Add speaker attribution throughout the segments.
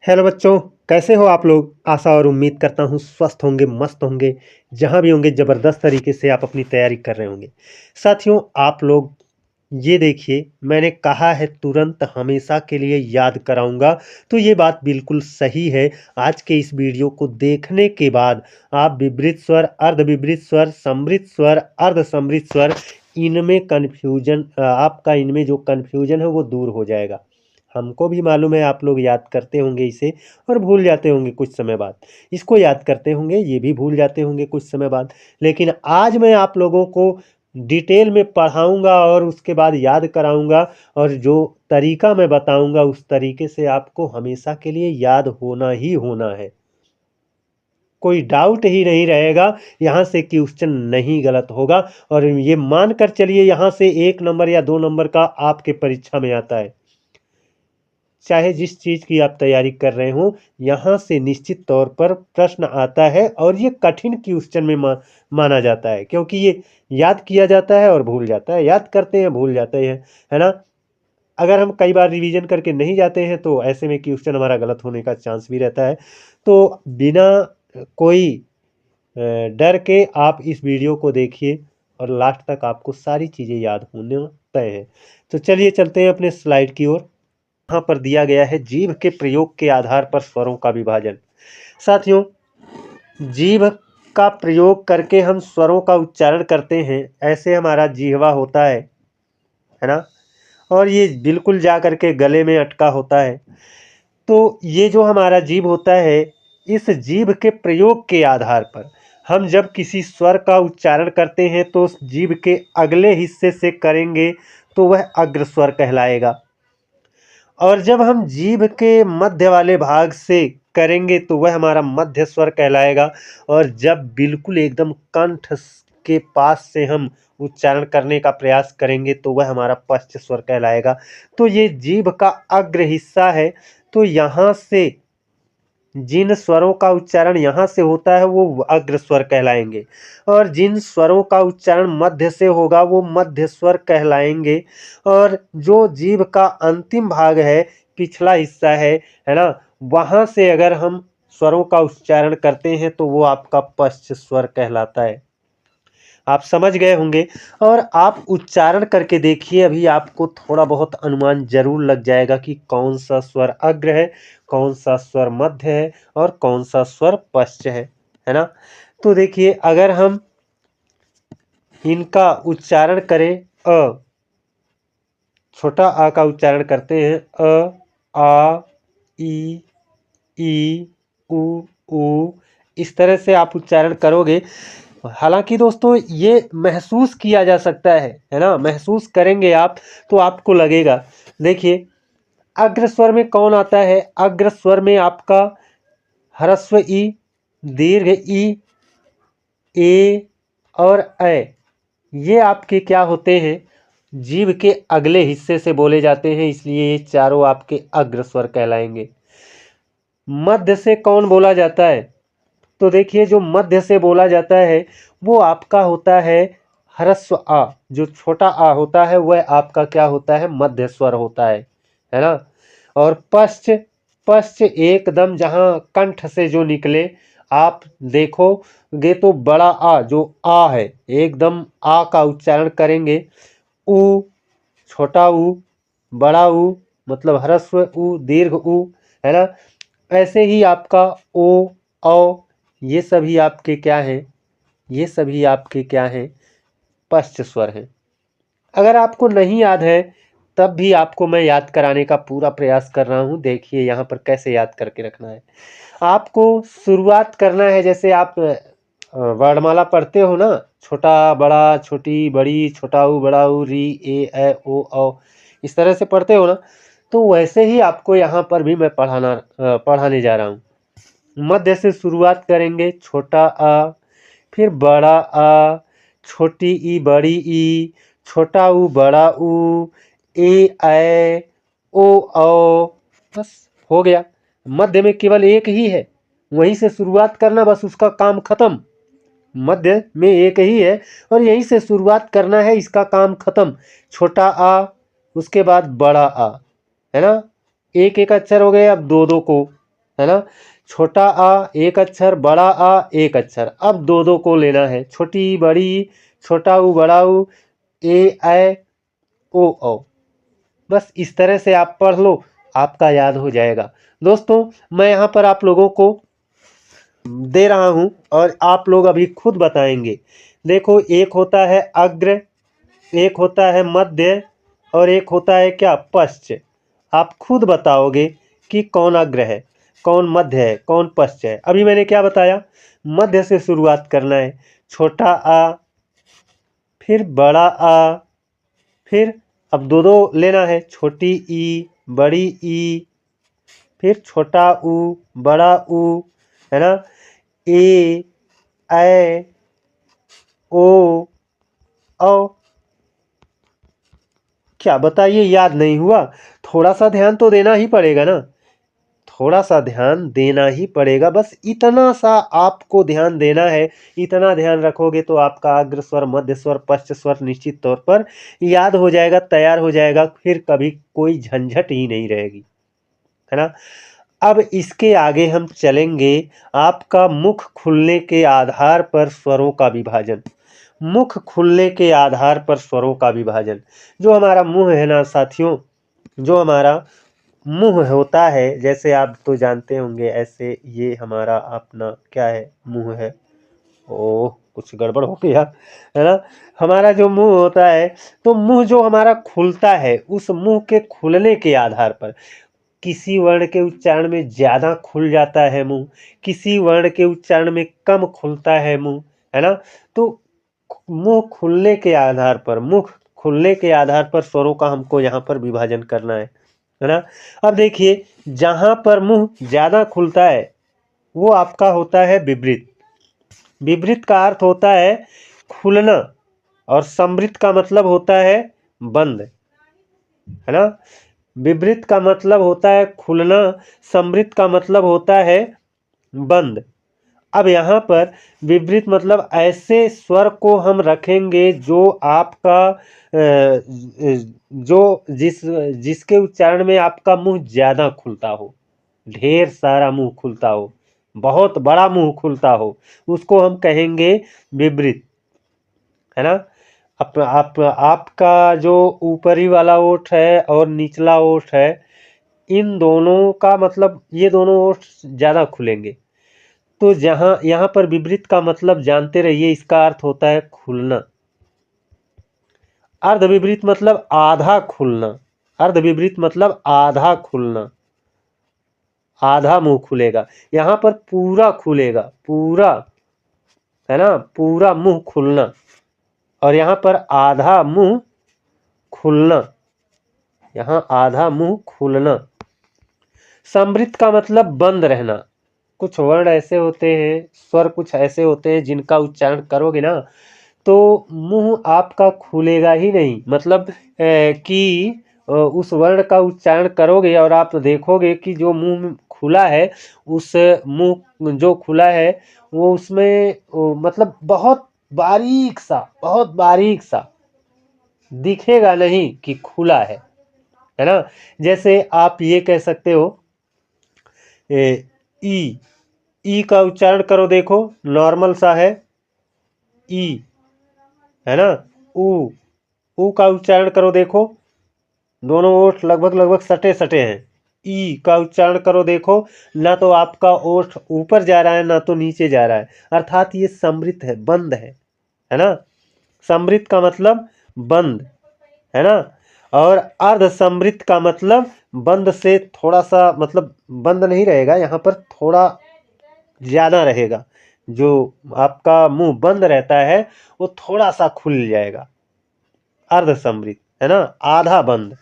Speaker 1: Hello बच्चों, कैसे हो आप लोग। आशा और उम्मीद करता हूँ स्वस्थ होंगे, मस्त होंगे। जहाँ भी होंगे ज़बरदस्त तरीके से आप अपनी तैयारी कर रहे होंगे। साथियों, आप लोग ये देखिए, मैंने कहा है तुरंत हमेशा के लिए याद कराऊंगा, तो ये बात बिल्कुल सही है। आज के इस वीडियो को देखने के बाद आप विवृत स्वर, अर्धविवृत स्वर, समृत स्वर, अर्ध समृत स्वर, इनमें कन्फ्यूजन आपका इनमें जो कन्फ्यूजन है वो दूर हो जाएगा। हमको भी मालूम है आप लोग याद करते होंगे इसे और भूल जाते होंगे कुछ समय बाद। इसको याद करते होंगे, ये भी भूल जाते होंगे कुछ समय बाद। लेकिन आज मैं आप लोगों को डिटेल में पढ़ाऊंगा और उसके बाद याद कराऊंगा, और जो तरीका मैं बताऊंगा उस तरीके से आपको हमेशा के लिए याद होना ही होना है। कोई डाउट ही नहीं रहेगा यहाँ से क्वेश्चन नहीं गलत होगा। और ये मान कर चलिए यहाँ से 1 नंबर या 2 नंबर का आपके परीक्षा में आता है। चाहे जिस चीज़ की आप तैयारी कर रहे हो, यहाँ से निश्चित तौर पर प्रश्न आता है, और ये कठिन क्वेश्चन में माना जाता है, क्योंकि ये याद किया जाता है और भूल जाता है, याद करते हैं भूल जाते हैं, है ना। अगर हम कई बार रिवीजन करके नहीं जाते हैं तो ऐसे में क्वेश्चन हमारा गलत होने का चांस भी रहता है। तो बिना कोई डर के आप इस वीडियो को देखिए और लास्ट तक आपको सारी चीज़ें याद होने तय है। तो चलिए चलते हैं अपने स्लाइड की ओर। यहाँ पर दिया गया है जीभ के प्रयोग के आधार पर स्वरों का विभाजन। साथियों, जीभ का प्रयोग करके हम स्वरों का उच्चारण करते हैं। ऐसे हमारा जिह्वा होता है ना, और ये बिल्कुल जा करके गले में अटका होता है। तो ये जो हमारा जीभ होता है, इस जीभ के प्रयोग के आधार पर हम जब किसी स्वर का उच्चारण करते हैं तो उस जीभ के अगले हिस्से से करेंगे तो वह अग्र स्वर कहलाएगा, और जब हम जीभ के मध्य वाले भाग से करेंगे तो वह हमारा मध्य स्वर कहलाएगा, और जब बिल्कुल एकदम कंठ के पास से हम उच्चारण करने का प्रयास करेंगे तो वह हमारा पश्च स्वर कहलाएगा। तो ये जीभ का अग्र हिस्सा है। तो यहाँ से जिन स्वरों का उच्चारण यहाँ से होता है वो अग्र स्वर कहलाएंगे, और जिन स्वरों का उच्चारण मध्य से होगा वो मध्य स्वर कहलाएंगे। और जो जीभ का अंतिम भाग है, पिछला हिस्सा है ना, वहाँ से अगर हम स्वरों का उच्चारण करते हैं तो वो आपका पश्च स्वर कहलाता है। आप समझ गए होंगे, और आप उच्चारण करके देखिए, अभी आपको थोड़ा बहुत अनुमान जरूर लग जाएगा कि कौन सा स्वर अग्र है, कौन सा स्वर मध्य है और कौन सा स्वर पश्च है ना। तो देखिए, अगर हम इनका उच्चारण करें, अ छोटा आ का उच्चारण करते हैं, अ, आ, ई, उ, इस तरह से आप उच्चारण करोगे। हालांकि दोस्तों ये महसूस किया जा सकता है ना, महसूस करेंगे आप तो आपको लगेगा। देखिए, अग्र स्वर में कौन आता है, अग्र स्वर में आपका ह्रस्व ई, दीर्घ ई, ए और ऐ, ये आपके क्या होते हैं, जीभ के अगले हिस्से से बोले जाते हैं, इसलिए ये चारों आपके अग्र स्वर कहलाएंगे। मध्य से कौन बोला जाता है, तो देखिए, जो मध्य से बोला जाता है वो आपका होता है ह्रस्व आ। जो छोटा आ होता है वह आपका क्या होता है, मध्य स्वर होता है ना। और पश्च, पश्च एकदम जहाँ कंठ से जो निकले, आप देखोगे तो बड़ा आ, जो आ है, एकदम आ का उच्चारण करेंगे। उ, छोटा उ, बड़ा उ, मतलब ह्रस्व उ, दीर्घ उ, है ना। ऐसे ही आपका ओ, औ, ये सभी आपके क्या हैं, ये सभी आपके क्या हैं, पश्च स्वर हैं। अगर आपको नहीं याद है तब भी आपको मैं याद कराने का पूरा प्रयास कर रहा हूँ। देखिए यहाँ पर कैसे याद करके रखना है। आपको शुरुआत करना है, जैसे आप वर्णमाला पढ़ते हो ना, छोटा बड़ा छोटी बड़ी, छोटा ऊ बड़ा ऊ, री ए ऐ ओ औ, इस तरह से पढ़ते हो ना, तो वैसे ही आपको यहाँ पर भी मैं पढ़ाने जा रहा हूँ। मध्य से शुरुआत करेंगे, छोटा आ, फिर बड़ा आ, छोटी ई, बड़ी ई, छोटा ऊ, बड़ा ऊ, ए ऐ ओ औ, बस हो गया। मध्य में केवल एक ही है, वहीं से शुरुआत करना, बस उसका काम खत्म। मध्य में एक ही है और यहीं से शुरुआत करना है, इसका काम खत्म। छोटा आ, उसके बाद बड़ा आ, है ना। एक एक अक्षर हो गए, अब दो दो को है ना। छोटा आ एक अक्षर, बड़ा आ एक अक्षर। अब दो दो को लेना है, छोटी बड़ी, छोटा ऊ बड़ा ऊ, ए ऐ ओ औ। बस इस तरह से आप पढ़ लो, आपका याद हो जाएगा। दोस्तों मैं यहाँ पर आप लोगों को दे रहा हूँ और आप लोग अभी खुद बताएंगे। देखो एक होता है अग्र, एक होता है मध्य और एक होता है क्या, पश्च। आप खुद बताओगे कि कौन अग्र है, कौन मध्य है, कौन पश्च है। अभी मैंने क्या बताया, मध्य से शुरुआत करना है। छोटा आ, फिर बड़ा आ, फिर अब दो दो लेना है, छोटी ई, बड़ी ई, फिर छोटा ऊ, बड़ा ऊ, है ना। ए ऐ ओ औ। क्या बताइए, याद नहीं हुआ? थोड़ा सा ध्यान तो देना ही पड़ेगा ना, थोड़ा सा ध्यान देना ही पड़ेगा। बस इतना सा आपको ध्यान देना है, इतना ध्यान रखोगे तो आपका अग्र स्वर, मध्य स्वर, पश्च स्वर निश्चित तौर पर याद हो जाएगा, तैयार हो जाएगा। फिर कभी कोई झंझट ही नहीं रहेगी, है ना। अब इसके आगे हम चलेंगे, आपका मुख खुलने के आधार पर स्वरों का विभाजन। मुख खुलने के आधार पर स्वरों का विभाजन। जो हमारा मुंह है ना साथियों, जो हमारा मुंह होता है, जैसे आप तो जानते होंगे, ऐसे ये हमारा अपना क्या है, मुंह है। ओह कुछ गड़बड़ हो गया, है ना। हमारा जो मुंह होता है, तो मुंह जो हमारा खुलता है, उस मुंह के खुलने के आधार पर किसी वर्ण के उच्चारण में ज़्यादा खुल जाता है मुंह, किसी वर्ण के उच्चारण में कम खुलता है मुंह, है ना। तो मुंह खुलने के आधार पर, मुख खुलने के आधार पर स्वरों का हमको यहाँ पर विभाजन करना है ना। अब देखिए, जहाँ पर मुंह ज़्यादा खुलता है वो आपका होता है विवृत। विवृत का अर्थ होता है खुलना, और समृत का मतलब होता है बंद, है ना। विवृत का मतलब होता है खुलना, समृत का मतलब होता है बंद। अब यहाँ पर विवृत मतलब ऐसे स्वर को हम रखेंगे जो आपका जो जिसके उच्चारण में आपका मुंह ज़्यादा खुलता हो, ढेर सारा मुंह खुलता हो, बहुत बड़ा मुंह खुलता हो, उसको हम कहेंगे विवृत, है ना। आपका जो ऊपरी वाला ओठ है और निचला ओठ है, इन दोनों का मतलब ये दोनों ओठ ज़्यादा खुलेंगे। तो जहाँ यहाँ पर विवृत का मतलब जानते रहिए, इसका अर्थ होता है खुलना। अर्धविवृत मतलब आधा खुलना, अर्धविवृत मतलब आधा खुलना, आधा मुंह खुलेगा। यहाँ पर पूरा खुलेगा, पूरा, है ना, पूरा मुंह खुलना। और यहाँ पर आधा मुंह खुलना, यहाँ आधा मुंह खुलना। समृत का मतलब बंद रहना। कुछ वर्ण ऐसे होते हैं, स्वर कुछ ऐसे होते हैं जिनका उच्चारण करोगे ना तो मुंह आपका खुलेगा ही नहीं। मतलब कि उस वर्ण का उच्चारण करोगे और आप देखोगे कि जो मुंह खुला है, उस मुंह जो खुला है वो उसमें मतलब बहुत बारीक सा, बहुत बारीक सा दिखेगा नहीं कि खुला है ना। जैसे आप ये कह सकते हो, ई, ई का उच्चारण करो, देखो नॉर्मल सा है ई, है ना। ऊ का उच्चारण करो, देखो दोनों ओठ लगभग लगभग सटे सटे हैं। ई का उच्चारण करो, देखो ना तो आपका ओठ ऊपर जा रहा है ना तो नीचे जा रहा है, अर्थात ये समृत है, बंद है ना। समृत का मतलब बंद, है ना। और अर्ध समृत का मतलब बंद से थोड़ा सा, मतलब बंद नहीं रहेगा, यहाँ पर थोड़ा ज़्यादा रहेगा। जो आपका मुंह बंद रहता है वो थोड़ा सा खुल जाएगा, अर्ध समृत, है ना, आधा बंद।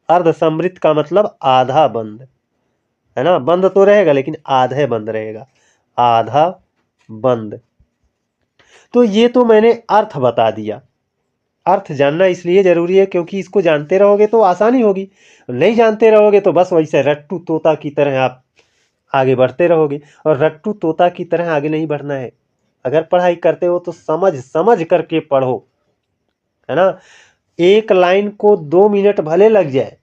Speaker 1: अर्ध समृत का मतलब आधा बंद, है ना। बंद तो रहेगा लेकिन आधे बंद रहेगा, आधा बंद। तो ये तो मैंने अर्थ बता दिया। अर्थ जानना इसलिए जरूरी है क्योंकि इसको जानते रहोगे तो आसानी होगी, नहीं जानते रहोगे तो बस वैसे रट्टू तोता की तरह आप आगे बढ़ते रहोगे। और रट्टू तोता की तरह आगे नहीं बढ़ना है। अगर पढ़ाई करते हो तो समझ समझ करके पढ़ो, है ना। एक लाइन को 2 मिनट भले लग जाए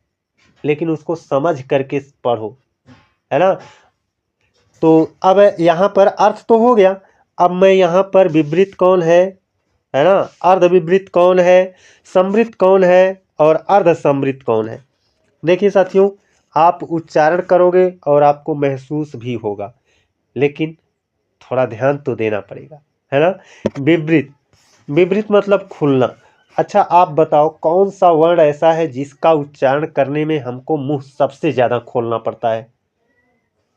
Speaker 1: लेकिन उसको समझ करके पढ़ो, है ना। तो अब यहाँ पर अर्थ तो हो गया। अब मैं यहाँ पर विवृत कौन है ना, अर्ध विवृत कौन है, समृत कौन है और अर्ध समृत कौन है। देखिए साथियों, आप उच्चारण करोगे और आपको महसूस भी होगा, लेकिन थोड़ा ध्यान तो देना पड़ेगा, है ना। विवृत, विवृत मतलब खुलना। अच्छा आप बताओ कौन सा वर्ण ऐसा है जिसका उच्चारण करने में हमको मुंह सबसे ज्यादा खोलना पड़ता है।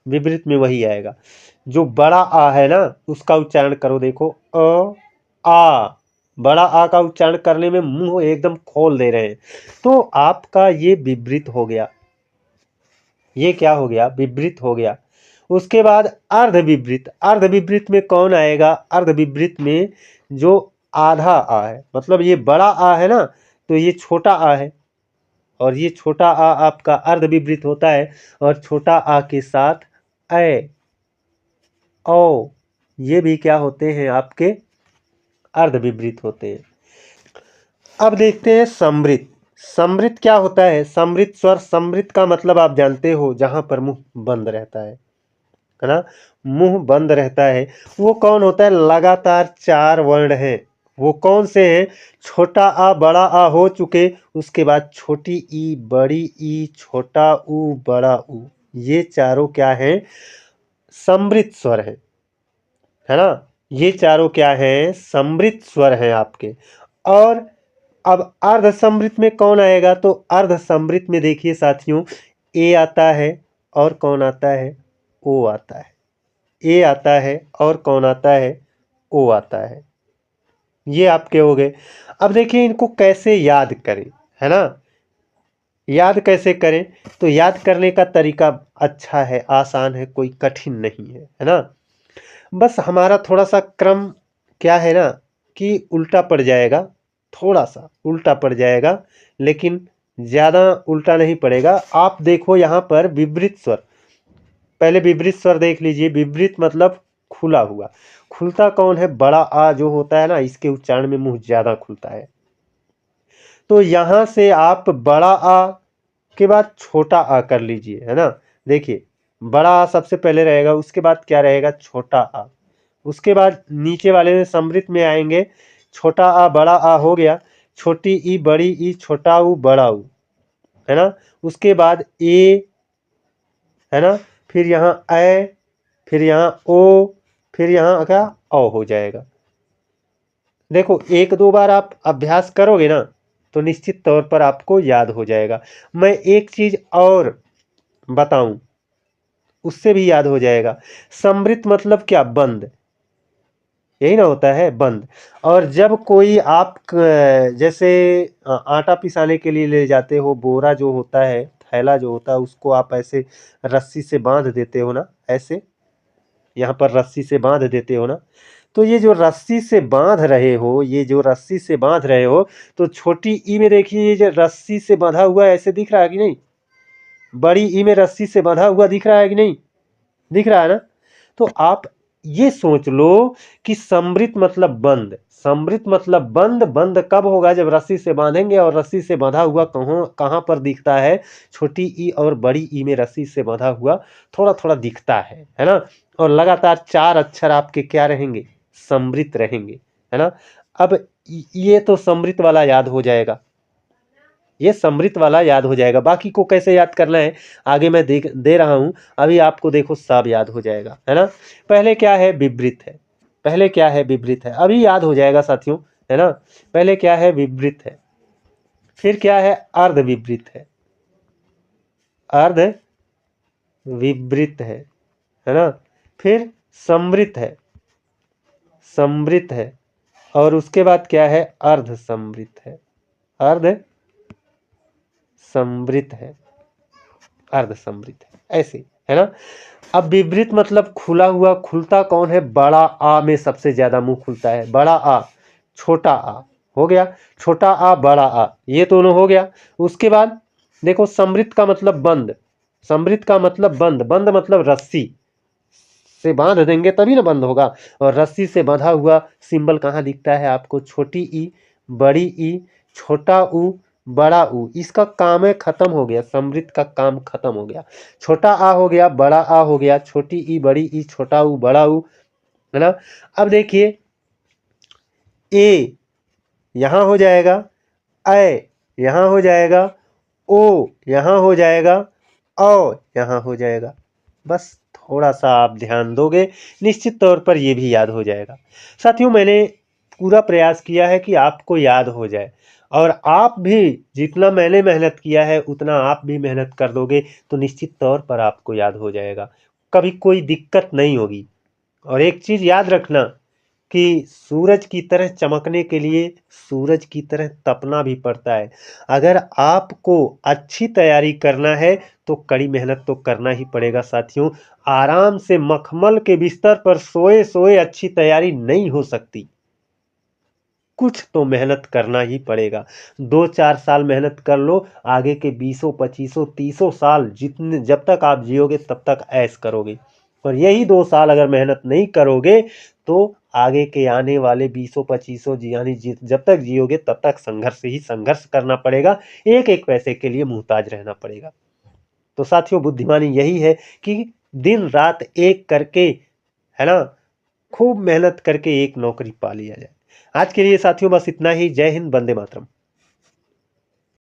Speaker 1: विवृत में वही आएगा। जो बड़ा आ है ना, उसका उच्चारण करो, देखो आ, बड़ा आ का उच्चारण करने में मुंह एकदम खोल दे रहे हैं, तो आपका ये विवृत हो गया। ये क्या हो गया, विवृत हो गया। उसके बाद अर्ध विवृत। अर्ध विवृत में कौन आएगा, अर्ध विवृत में जो आधा आ है, मतलब ये बड़ा आ है ना, तो ये छोटा आ है, और ये छोटा आ आपका अर्ध विवृत होता है, और छोटा आ के साथ ए, ओ, ये भी क्या होते हैं आपके अर्ध विवृत होते हैं। अब देखते हैं समृत। समृत क्या होता है, समृत स्वर, समृत का मतलब आप जानते हो जहां पर मुंह बंद रहता है ना, मुंह बंद रहता है। वो कौन होता है, लगातार 4 वर्ण हैं। वो कौन से हैं, छोटा आ बड़ा आ हो चुके, उसके बाद छोटी ई बड़ी ई छोटा ऊ बड़ा ऊ, ये चारों क्या हैं, समृत स्वर है ना। ये चारों क्या हैं, समृत स्वर हैं आपके। और अब अर्ध समृत में कौन आएगा, तो अर्ध समृत में देखिए साथियों, ए आता है और कौन आता है, ओ आता है। ए आता है और कौन आता है, ओ आता है। ये आपके हो गए। अब देखिए इनको कैसे याद करें, है ना। याद कैसे करें, तो याद करने का तरीका अच्छा है, आसान है, कोई कठिन नहीं है ना। बस हमारा थोड़ा सा क्रम क्या है ना, कि उल्टा पड़ जाएगा, थोड़ा सा उल्टा पड़ जाएगा, लेकिन ज़्यादा उल्टा नहीं पड़ेगा। आप देखो यहाँ पर विवृत स्वर, पहले विवृत स्वर देख लीजिए। विवृत मतलब खुला हुआ। खुलता कौन है, बड़ा आ जो होता है ना, इसके उच्चारण में मुंह ज़्यादा खुलता है। तो यहाँ से आप बड़ा आ के बाद छोटा आ कर लीजिए, है ना। देखिए बड़ा आ सबसे पहले रहेगा, उसके बाद क्या रहेगा, छोटा आ। उसके बाद नीचे वाले में समृत में आएंगे, छोटा आ बड़ा आ हो गया, छोटी ई बड़ी ई छोटा ऊ बड़ा ऊ, है ना। उसके बाद ए, है ना, फिर यहाँ ए, फिर यहाँ ओ, फिर यहाँ क्या औ हो जाएगा। देखो 1-2 बार आप अभ्यास करोगे ना, तो निश्चित तौर पर आपको याद हो जाएगा। मैं एक चीज और बताऊं, उससे भी याद हो जाएगा। समृत मतलब क्या, बंद, यही ना होता है, बंद। और जब कोई आप जैसे आटा पिसाने के लिए ले जाते हो, बोरा जो होता है, थैला जो होता है, उसको आप ऐसे रस्सी से बांध देते हो ना, ऐसे यहाँ पर रस्सी से बांध देते हो ना, तो ये जो रस्सी से बांध रहे हो, ये जो रस्सी से बांध रहे हो, तो छोटी ई में देखिए ये जो रस्सी से बांधा हुआ ऐसे दिख रहा है कि नहीं, बड़ी ई में रस्सी से बांधा हुआ दिख रहा है कि नहीं, दिख रहा है ना। तो आप ये सोच लो कि समृत मतलब बंद, समृत मतलब बंद। बंद कब होगा, जब रस्सी से बांधेंगे, और रस्सी से बांधा हुआ कहाँ पर दिखता है, छोटी ई और बड़ी ई में रस्सी से बांधा हुआ थोड़ा थोड़ा दिखता है ना। और लगातार 4 अक्षर आपके क्या रहेंगे, समृत रहेंगे, है ना। अब ये तो समृत वाला याद हो जाएगा, ये समृत वाला याद हो जाएगा। बाकी को कैसे याद करना है आगे मैं दे रहा हूं, अभी आपको देखो सब याद हो जाएगा, है ना। पहले क्या है, विवृत है, पहले क्या है, विवृत है, अभी याद हो जाएगा साथियों, है ना। पहले क्या है, विवृत है, फिर क्या है, अर्ध विवृत है, अर्ध विवृत है ना, फिर समृत है, समृत है, और उसके बाद क्या है, अर्ध समृत है, अर्ध समृत है, अर्ध समृत है, ऐसे, है ना। अब विवृत मतलब खुला हुआ। खुलता कौन है, बड़ा आ में सबसे ज्यादा मुंह खुलता है, बड़ा आ, छोटा आ हो गया, छोटा आ बड़ा आ, ये दोनों हो गया। उसके बाद देखो समृत का मतलब बंद, समृत का मतलब बंद, बंद मतलब रस्सी से बांध देंगे तभी ना बंद होगा। और रस्सी से बंधा हुआ सिंबल कहाँ दिखता है आपको, छोटी ई बड़ी ई छोटा ऊ बड़ा ऊ, इसका काम है खत्म हो गया, समृद्ध का काम खत्म हो गया। छोटा आ हो गया, बड़ा आ हो गया, छोटी ई बड़ी ई, छोटा ऊ बड़ा ऊ, है ना। अब देखिए ए यहां हो जाएगा, ऐ यहां हो जाएगा, ओ यहां हो जाएगा, औ यहां हो जाएगा। बस थोड़ा सा आप ध्यान दोगे, निश्चित तौर पर ये भी याद हो जाएगा। साथियों, मैंने पूरा प्रयास किया है कि आपको याद हो जाए, और आप भी जितना मैंने मेहनत किया है उतना आप भी मेहनत कर दोगे तो निश्चित तौर पर आपको याद हो जाएगा, कभी कोई दिक्कत नहीं होगी। और एक चीज याद रखना कि सूरज की तरह चमकने के लिए सूरज की तरह तपना भी पड़ता है। अगर आपको अच्छी तैयारी करना है तो कड़ी मेहनत तो करना ही पड़ेगा साथियों। आराम से मखमल के बिस्तर पर सोए सोए अच्छी तैयारी नहीं हो सकती, कुछ तो मेहनत करना ही पड़ेगा। 2-4 साल मेहनत कर लो, आगे के 20 25 30 साल जितने जब तक आप जियोगे तब तक ऐश करोगे। और यही 2 साल अगर मेहनत नहीं करोगे तो आगे के आने वाले 20 25 यानी जब तक जियोगे तब तक संघर्ष ही संघर्ष करना पड़ेगा, एक एक पैसे के लिए मुहताज रहना पड़ेगा। तो साथियों, बुद्धिमानी यही है कि दिन रात एक करके, है ना, खूब मेहनत करके एक नौकरी पा लिया जाए। आज के लिए साथियों बस इतना ही। जय हिंद, वंदे मातरम।